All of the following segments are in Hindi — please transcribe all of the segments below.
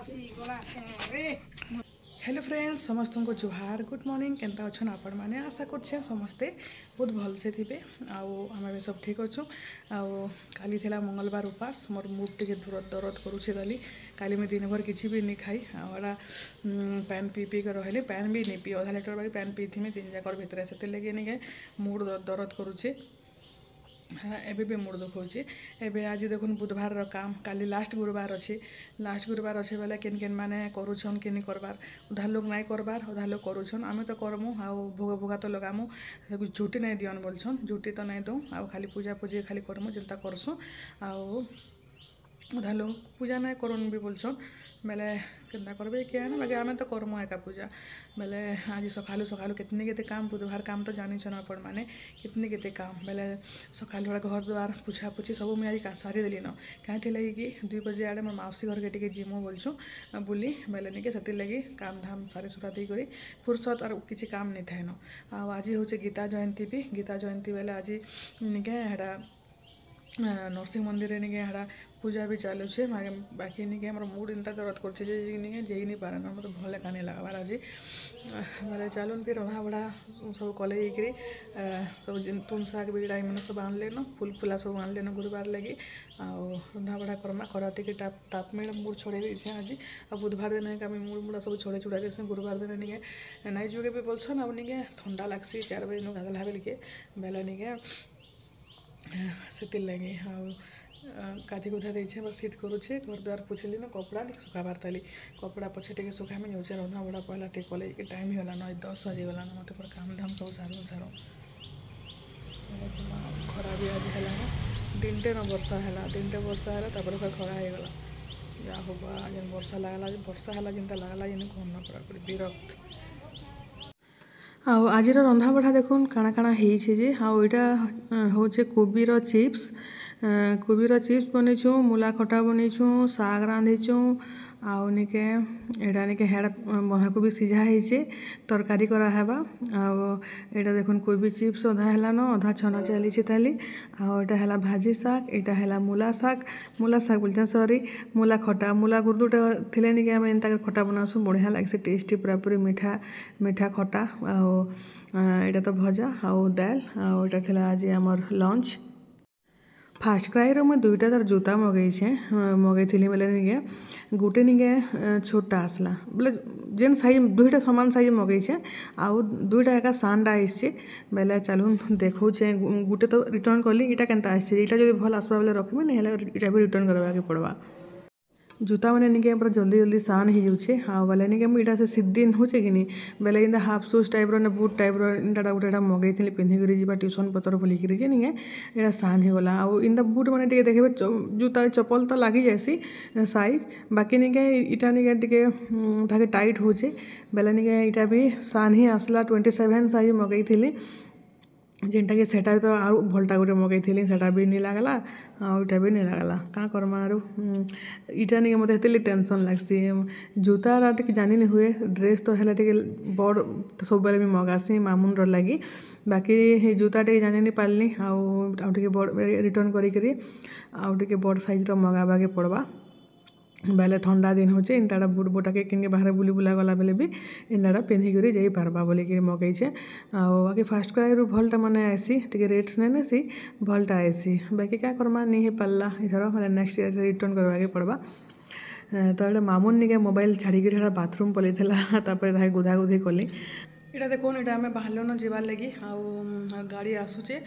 हेलो फ्रेंड्स समस्त को जुहार गुड मॉर्निंग केंता अच्छन आपण मैंने आशा करछे समस्ते बहुत भल से थे आम सब ठीक अच्छु काली थिला मंगलवार उपास मोर मुख टे दरद करुचे काली मैं दिन भर किसी भी नहीं खाई आड़ा पैन पी पी कर रही पैन भी नहीं पी आधा लिटर बाकी पैन पी थी दिन जाकर भितर से लगे नहीं मुड दरद करुचे एबे भी मुड दुखोचे एबे आज देखुन बुधवार काम काली लास्ट गुरुवार अच्छी बेले केन केन माने करुछन केन करबार उधार लोग नाई करबार उधार लोग करुछन आमे तो करमु आ भोग भोगा तो लगामु झूठी नहीं दियन बोलछन झूठी तो नहीं दो आ खाली पूजा पूजी खाली करमु जिनता करसु आ उधार लोग पूजा नहीं करन भी बोलछन बेले केन्ता करबे क्या ना बाकी आमे तो करमु एका पूजा बेले आज सकालू सकालू कितने केते काम बुधवार काम तो जानी छन आपण माने कितने केते काम बेले सकालू घर द्वार पुछा पुछी सब मुझे आज सारी देली न कहीं लगी कि 2 बजे आड़े मोर मौसी घर के टिके जिमु बोलछु बुली बेले निके सती लगी काम धाम सारी सुरा दी करी फुर्सत और किसी काम नहीं थाए न आज हूँ गीता जयंती भी गीता जयंती बेले आज निके हेड़ा नरसिंह मंदिर निके हेड़ा पूजा भी चालू छे बाकी निके हमर मूड इंता दर्द करछे जे निके जेई नहीं पारे ना मतलब भले काने लगाबार आज बेले चालून फिर रहा बड़ा सब कले सब तुन शाग बिगड़ा मैंने सब आनले न फूल फुला सब आनले न गुरुवार लगी रंधा बड़ा करमा कराती के ताप में मूड छोड़े दी आज आ बुधवार दिन है मूड मुड़ा सब छोड़े छुड़ा देसे गुरुवार दिन निके नाई जुगे भी बोलछन अब निके ठंडा लागसी 4 बजे नु गाधला बेलके बेला निके से लगे गाधी गुधा देछे बस शीत करुचे घर द्वार पोछली न कपड़ा सुखाबार ताली कपड़ा पछे टे सुखा में जाऊे रंधा बड़ा पहला टे कले के टाइम ही होला 9-10 बजे गला मत काम धाम सब सारो खरा भी आज है दिनटे न वर्षा है दिनटे वर्षा है फिर खरा हो गला जा होगा जेन वर्षा लगला वर्षा है जिनता लगला जेन कौन पूरा विरक्त आज रंधा बढ़ा देखुन काଣା काଣା होइछे जे एटा होचे कोबीर चिप्स बनईछु मूला खटा बनईछु साग रांधिछु आउ निके एटा निके हेड़ा बंधाकोबी सीझा होइछे तरकारी करा हेबा एटा देखुन कोबी चिप्स अधा हैला न अधा छना चलीछे ताली एटा हैला भाजी साग एटा हैला मूला साग बोलछा सॉरी मूला खटा मूला गुर्दुटा थिले निके हम एंता खटा बनासु बढ़िया लागसे टेस्टी पूरा पूरी मीठा मीठा खटा एटा तो भजा आउ दाल एटा थिला आज हमर लंच फास्ट क्राई रो मैं 2टा तार जूता मगई बेले निके गोटे निके छोटा आसला बोले जेन साइज 2टा सामान साइज मगई आउ 2टा एका सानडा आइसे बेले चलून देखो गोटे तो रिटर्न कली इटा केनता आइसे इटा जब भल आसबा बेले रखबे नहीं हेले इटा भी रिटर्न करवा के पड़वा जूता मैंने निके पूरा जल्दी जल्दी सान हो जाऊे बेले निके मुझे से सीधीन हो कि नहीं बेले इंदा हाफ सुज टाइप रो बूट टाइप रो इंदा गोटे मगई थी पिंधिकी जा ट्यूशन पतर बोलिकी जे निके यहाँ सान हो गला आउ इंदा बूट मैंने टे देखे जूता चप्पल तो लगी जासी साइज बाकी निके इटा निके टे ताके टाइट होचे बेले निके इटा भी सान ही आसला 27 साइज मगई थी जेनटा कि सेटा तो आउ भलटा गोटे मगई सेटा भी नहीं लगला आउटा भी नहीं लगला क्या करमा इटा नहीं मत हेतली टेंशन लागसी जूता टे जानी नहीं हुए ड्रेस तो है बड़ सब बेले भी मगासी मामुन लगी बाकी जूता टे जानी नहीं पारली आउ बड़ रिटर्न करी आउ बड़ साइज मगाबा के पड़वा बेले ठंडा दिन होचे इंताड़ा बुट बुटा के किनके बाहर बुली बुला गला बेले भी इंदाड़ा पिंधिकी जाई पारबा बोलिकी मगईचे बाकी फास्ट क्राई रू भलटा माने आसी टे रेट्स नहीं नेसी भलटा आसी बाकी क्या करमा नहीं है पाला इधर मतलब नेक्स्ट ईयर रिटर्न करवा के पड़वा तो ये मामुन निके मोबाइल छाड़ी बाथरूम पलैला गुधा गुधी कली इटा देखो इटा आम बाहर न जीवार लगी गाड़ी आसूचे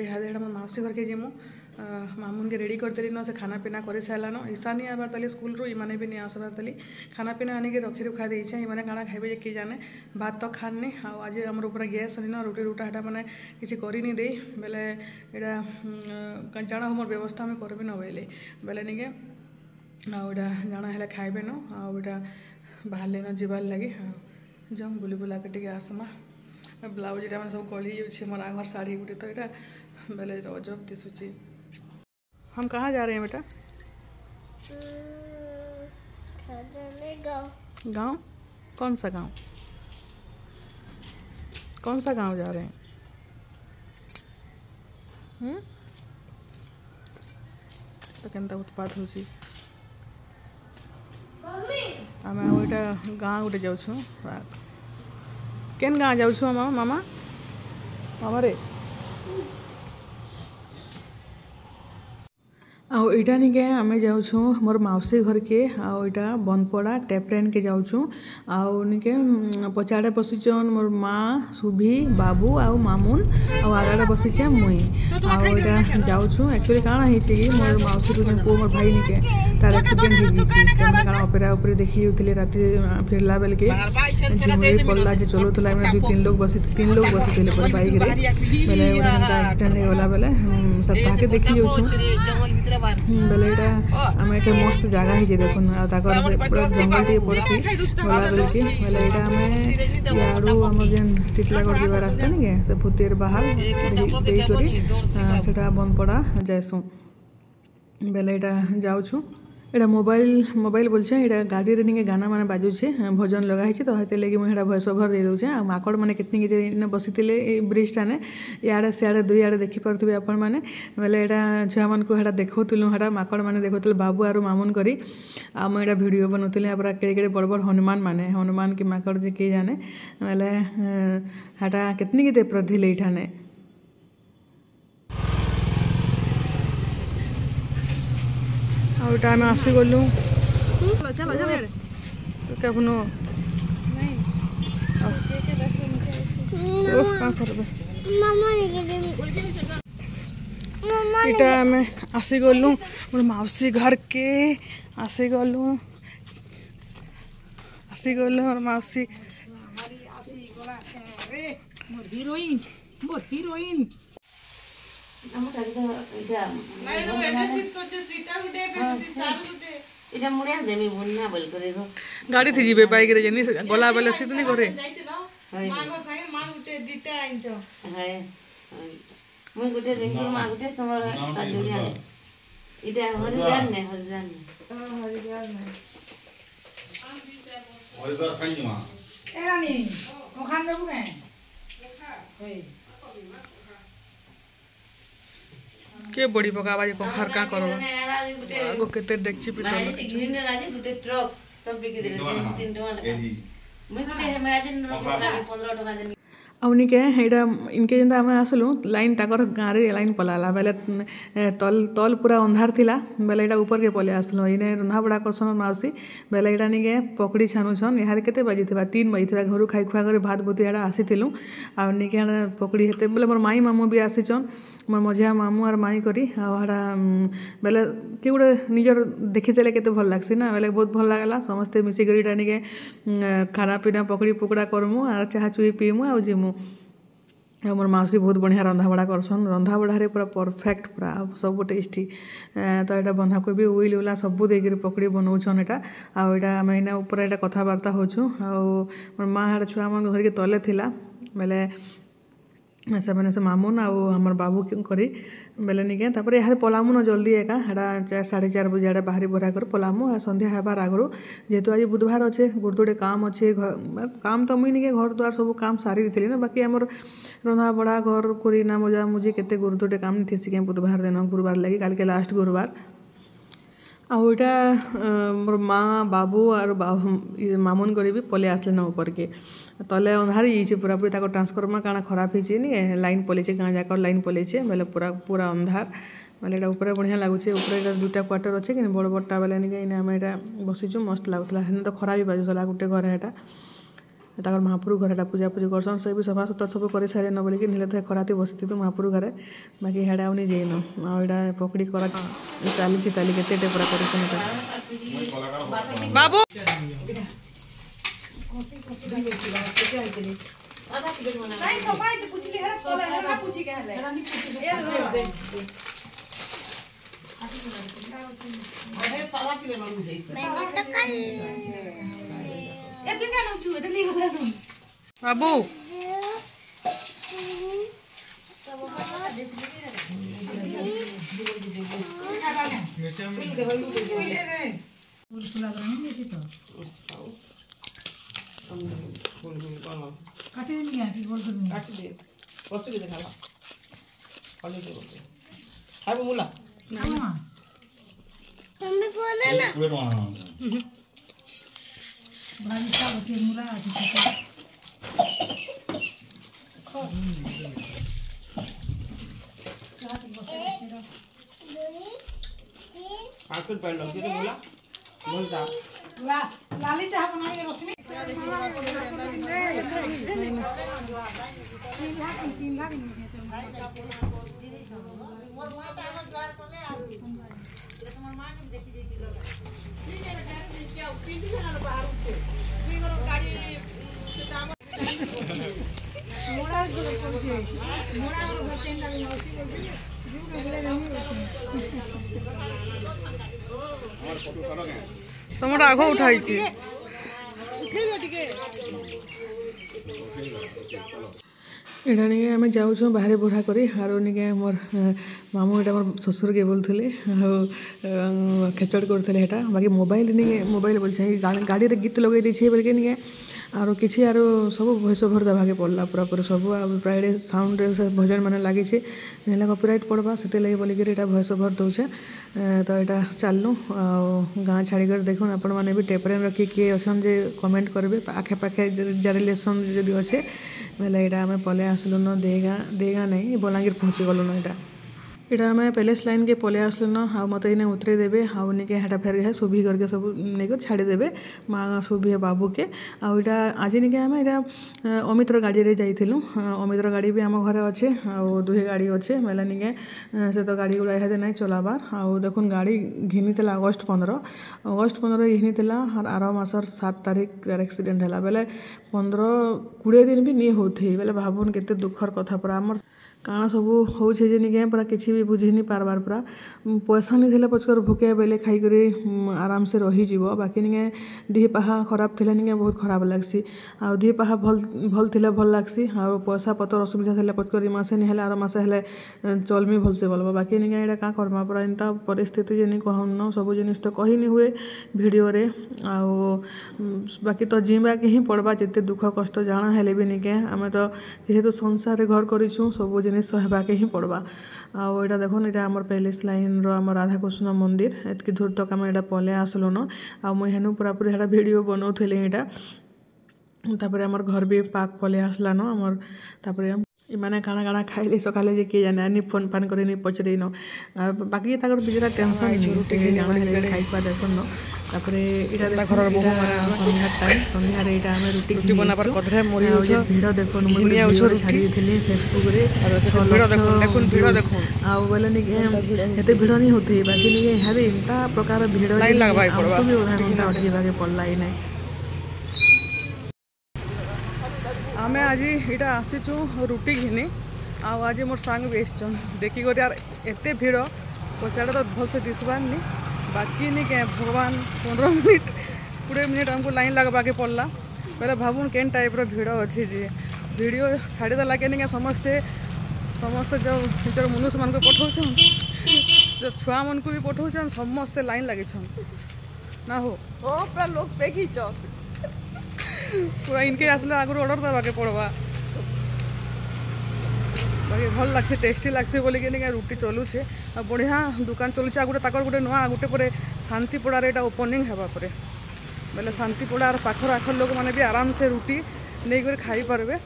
इहादे मोर मौसी घर के जीमु मामुन के रेडी करदेली न से खाना पीना कर सारा न ईसा नहीं आबार ताली स्कूल रू इमाने भी नहीं आसबार ताली खाना पीना आने के रखी रुखा देछे इमाने काଣା खाइबे कि जाने भात तो खानी आज आमर ऊपर गैस नहीं न रुटी रुटा हेटा माने किसी करी नहीं दे बेले एटा जाना हमर व्यवस्था में करबे न बेले बेले निके आउटा जाना है खाइबे न आउटा बाहर न जीवार लगी जम बुली बुला के टे आसमा ब्लाउज इटा सब गली जाऊे मोर आघर साड़ी गोटे तो यहाँ बेले अजब दिशुची हम कहाँ जा रहे हैं बेटा गाँव कौन सा गाँव जा रहे हैं तो केनता उत्पात होची आम गोटे गाँ गोटे जाऊँ केन गाँ जाऊँ मामा मामा रे आईटा निके आम जाऊँ मोर मौसी घर के आईटा बनपड़ा टेपरेन के जाऊँ आके पचाड़े बसीचन मोर माँ सुभी बाबू आउ मामुन आगाड़े बसीचे मुई आईटा जाऊँ एक्चुअली काଣା होती कि मोर मौसी जो पु मोर भाई निके तार एक्सीडेंट हो ऑपेरा उपरे देखी होते रात फेरला बेल के झुमरी पड़ला जो चलूला तीन लोग बसी थे बाइक रे बेले एक्सीडेंट होगा बेले सप्ताह के देखी जाऊँ बेले यहाँ आम एक मस्त जगह है देखुन पूरा जंगल टे पड़सी गला बेल के बेले यहाँ आम यारू आम जेन टिटलागढ़ जा रास्ता नहीं से भूतेर बाहर देकर बनपड़ा जाएसु बेले यहाँ जाऊँ एटा मोबाइल बोलछे एटा गाड़ी रे निके गाना माने बाजुछे भजन लगाई तो हेते लगी मुझे वॉइस ओवर दे दूचे आ माकड़ मैंने कितनी कितने बसीले ब्रिज टाने इे सियाड़े दुई आड़े देखी पारे आपण मैंने बेले यहाँ छुआ मान को देखुलु हाँ माकड़ मैंने देखुले बाबू आर मामुन करी आ मुझे भिडियो बनाऊली पूरा केड़े केड़े बड़ बड़ हनुमान कि माकड़ जी किए जाने बेले हाँ कितनी कितने पूरा धिले ठाने आम आसीगलु केनो इटा आम आसीगलु मोर मौसी घर के आसीगलु मोर मौसी हिरोइन गाड़ी थी जीवे बाइक रे जनी गला बेले सीट नहीं करे मुई गुटे रिंकुर मा गुटे तमर काजुड़िया इटा हरिदार ने हरिदार खानी मा एरा नी ओखान रे बुने के बड़ी पकावा जे पखार का करो आगो केते डेक्ची पिटल ग्रीन राजे गुटे ट्रक सब बिकी देले 3 टका मुई गुटे हम आज 15 टका देनी आउनिके यहाँ इनके जेनता आम आसलु लाइन ताकर गाँव रे लाइन पलाला बेले तल पूरा अंधार थिला बेले यहाँ ऊपर के पले आसलु इने रंधा बड़ा करसन मौसी बेले यहाँ निके पकड़ी छानुछन यहाँ केते बजी थिबा 3 बजी थिबा घर खाई खुआ कर भात भूति यहाँ आसीलु आ निके यहाँ पकड़ी हेते बोले मोर माई मामू भी आसीचन मोर मझिया मामू और माई करी आड़ा बेले कि गोटे निजर देखीदेले केते भल लागसी ना बेले बहुत भल लागला समस्ते मिसिकरी टा निके खाना पीना पकड़ी पुकड़ा करमु आ चाह चुई पीमु आ जिमु मोर मौसी बहुत बढ़िया रंधाबड़ा करसन रंधाबड़े पूरा परफेक्ट पूरा सब टेस्टी तो यहाँ बंधाकोबी उइल उला सब देकर पकड़ी बनाऊन यहाँ आईटा आम इना ऊपर यहाँ कथबार्ता होचु मोर माँ हाँ छुआ मन धरिक तले थिला बेले से मैंने से मामुन आमर बाबू करी बेले निके तापर यहाँ पलामु न जल्दी एका हेटा 4:30 बजे आड़े बाहरी बरा कर पलामु संध्या हेबार आगु जेहेतु आज बुधवार अच्छे गुरुतोड़े काम अच्छे काम तो मुई निके घर द्वार सब काम सारी थी ना बाकी आमर रंधा बड़ा घर कोना मजा मुझे केते गुरुतोड़े काम नहीं थी क्या बुधवार दिन गुरुवार लगी काल के लास्ट गुरुवार आईटा मोर माँ बाबू और मामुन करी भी पले आसले न ऊपर के तले अंधारी जाइए पूरा पूरी ट्रांसफर्मर काना खराब होती लाइन पलैचे गाँ जाकर लाइन पलैचे बेले पूरा पूरा अंधार बेले यहाँ ऊपर बढ़िया लगुचे ऊपर 2टा क्वार्टर अच्छे कि बड़ बड़टा बेले निके आम यहाँ बसीचु मस्त लगुला तो खरा भी बाजुला गोटे घर यहाँ ताकर महापुर घर है पूजा पूजी करसन से भी सफा सुतर सब कर सारे न बोलिक निले खराती बसी तो महापुर घरे बाकी हेड़ा आनी जाइन आईटा पकड़ी करा चली ताली के पूरा कर बाबू बाबू भाजी का होती मुला आती है आकुल पहले लग जे मुला बोलता लाली चाह बनाएंगे रश्मि तुम आग उठाई एटा नहीं आम जाऊँ बाहर बुढ़ा करी आरो नहीं मोर मामू एटा मोर ससुर के बोलते खेचड़ करते बाकी मोबाइल नहीं मोबाइल बोल गाड़ी रे गीत लगे दीछे बोल के नहीं आरो किसी आरो सब वॉइस ओवर देवाके पड़ला पूरा पूरा सब प्राय साउंड भजन मैंने लगी ना कॉपीराइट पड़वा से लगे बोलिकी वॉइस ओवर दौचे तो यहाँ चलनु गाँ छाड़कर देखुन आपण मैंने भी टेपरे रखी किए अच्छन जे कमेंट करेंगे आखे पाखे जा रिलेसन जदि अच्छे बोले यहाँ आम पलि आसलु न देगा नहीं बलांगीर पहुँची गलु न यहाँ आम पैलेस लाइन के पलि आसलु न आ मत इन्हें उतरे देवे आउ नहीं हेटा फेर है सुभी करके सब नहीं छाड़देवे माँ सुभी बाबू के आईटा आज नहीं आम यहाँ अमितर गाड़ी रे जाइलु अमितर गाड़ी भी आम घरे अच्छे आउ दुहे गाड़ी अच्छे मेला नहीं से तो गाड़ी गुड़ा इहादे नहीं चलाबार आउ देखुन गाड़ी घिनी अगस्ट 15 घिनी आर मासर 7 तारीख तार एक्सीडेंट है बेले 15-20 दिन भी नहीं होते बेले भावुन केते दुखर कथा पूरा आम काଣା ସବୁ होछे जे निके पूरा किसी भी बुझी नहीं पारबार पूरा पैसा नहीं थिला पचकर भूखे बेले खाई करी आराम से रही जीवो बाकी निके देह पाहा खराब थिला निके बहुत खराब लागसी आ देह पाहा भल थिला भल लागसी आ पैसा पतर असुविधा थिला पचकर मासे नहीं हला आर मासे हले चलमी भल से बोलबो बाकी निके एटा का करबा पूरा इनता परिस्थिति जे नहीं कहम न सब जिनिस तो कही नहीं हुए वीडियो रे आ बाकी तो जीवा के ही पड़बा जते दुख कष्ट जाना हेले भी निके आमे तो जेहेतु संसार रे घर करिछु सब जिनिस सहबाके ही पड़वा आउ यहाँ देखो यहाँ आम पैलेस लाइन रो राधाकृष्ण मंदिर एतकी दूर तक आम यहाँ पलि आसलु न आ मुझे हेनु पूरा पूरी यहाँ वीडियो बनाऊली यहाँ आमर घर भी पाक पलि आसला न आमर इमाने काଣା काଣା खाइले सकाले जे किए जाने आनी फोन फान करे नहीं पचरे न बाकी ताकर बिजरा टेंशन नहीं से जाना हेले खाई पा देसन न तापरे इटा घर बहु संध्या टाइम संध्या रे इटा हमें रोटी बनापर कथरे मोरी हो वीडियो देखो मुनिया उछर छाड़ी देली फेसबुक रे वीडियो देखो वीडियो देखो आ बोले नहीं एते वीडियो नहीं होती बाकी नहीं हरे इंता प्रकार वीडियो लाइन लगबाई पड़वा भी उदाहरण अटकीबा के पड़ला ही नहीं आम आज यहाँ आसीचु रुटी घिनी आज मोर सांग भी आसन देखिक यार एत भीड़ पचाड़ा तो भल से दिशबार नहीं बाकी नहीं क्या भगवान 15 मिनिट 20 मिनिट हमको लाइन लगवा के पड़ला पहले भावुन केन टाइप रो भीड़ अच्छी जी वीडियो छाड़ीदेला के नहीं समस्ते जो निजर मनुष्य मान को पठाऊन जो छुआ मन को भी पठाऊन समस्ते लाइन लगे ना हो पूरा लोग पे खींच पूरा इनके आसले आगु ऑर्डर देवा के पड़वा बाकी भल लगसे टेस्टी लगसे बोलिक रुटी चलुचे आ बढ़िया दुकान चलुचे गोटे ताकर गोटे नुआ गोटे पर शांतिपड़ार यहाँ ओपनिंग होगा बोले शांतिपड़ार पाखर आखर लोक मैंने भी आराम से रुटी नहीं कर खाई पारे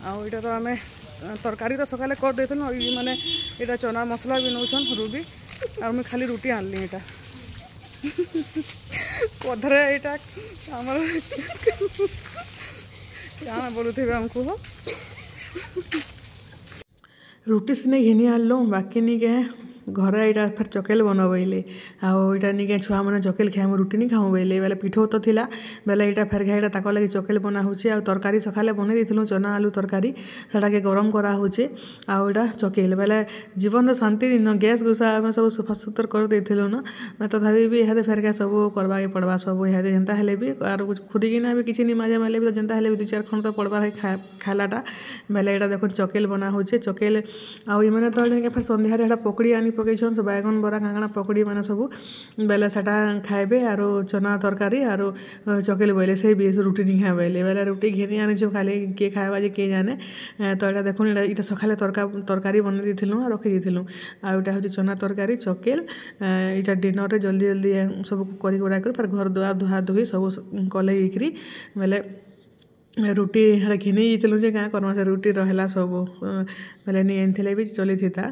आईटा तो आम तरकारी तो सकाले कर देथुन माने यहाँ चना मसला भी नौछन रूबी आ मैं खाली रुटी आनली यहाँ कधरे यहाँ आमर क्या बोलुथे हमको रुटी सिने घिनी आनलु बाकी नहीं क्या घरे यहाँ फिर चकेल बनबैले आईटा नहीं छुआ मैंने चकेल खाए रुटी नहीं खाऊँ बोले बेले पिठो तो थिला बेले यहाँ फेर घाईटा ताक लगे चकेल बना होचे आ तरकारी सकाले बन देलु चना आलू तरकारी सेटा के गरम करा होचे आईटा चकेल बेले जीवन शांति दिन गैस गुसा आम सब सफा सुतर कर देलु न तथापि भी यहाँ फेर क्या सब करवा के पड़वा सब यहाँ जेनता हेले भी आर खुदिकिना भी किसी नहीं माजे माले भी तो जेनता हेले भी 2-4 खंड तो पड़वा है खालाटा बेले यहाँ देखो चकेल बना होचे चकेल आउ मैंने तो फिर संध्यारे यहाँ पकड़ी आनी पकईछन से बैगन बरा काଣା पकड़ी मैंने सब बेले सेटा खाइबे आरो चना तरकारी आरो चकेल बोले से भी रुटी नहीं खाए बोले बेले रुटी घिनी आनी खाली किए खाइबा जे किए जाने तो यहाँ देखुन यहाँ सकाले तरकारी बन देलु और रखी देलु आउटा हूँ चना तरकारी चकेल यहाँ डिनर रे जल्दी जल्दी सब करा कर घर दुआ धुआ धुई सब कलईकरी बेले रुटी हाँ घिनी जाइलु जे क्या करमा से रुटी रहा सब बेले नहीं आनी भी चली था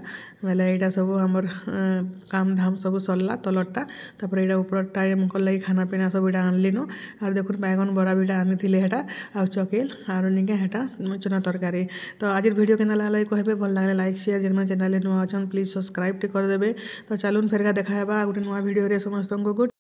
बेले यहाँ सब आमर काम धाम सब सरला तलटा तापर यहाँ उपरटा कल खाना पीना सब यहाँ आनलिनु और देखो बैगन बरा भी आनी हेटा आ चकेल और निके हेटा चना तरकारी तो आज वीडियो केना लागला कहबे भल लागले लाइक शेयर जेन चैनल नुआ अच्छा प्लीज सब्सक्राइब करदेबे तो चलून फेरका देखा गोटे नुआ वीडियो समस्त को गुड।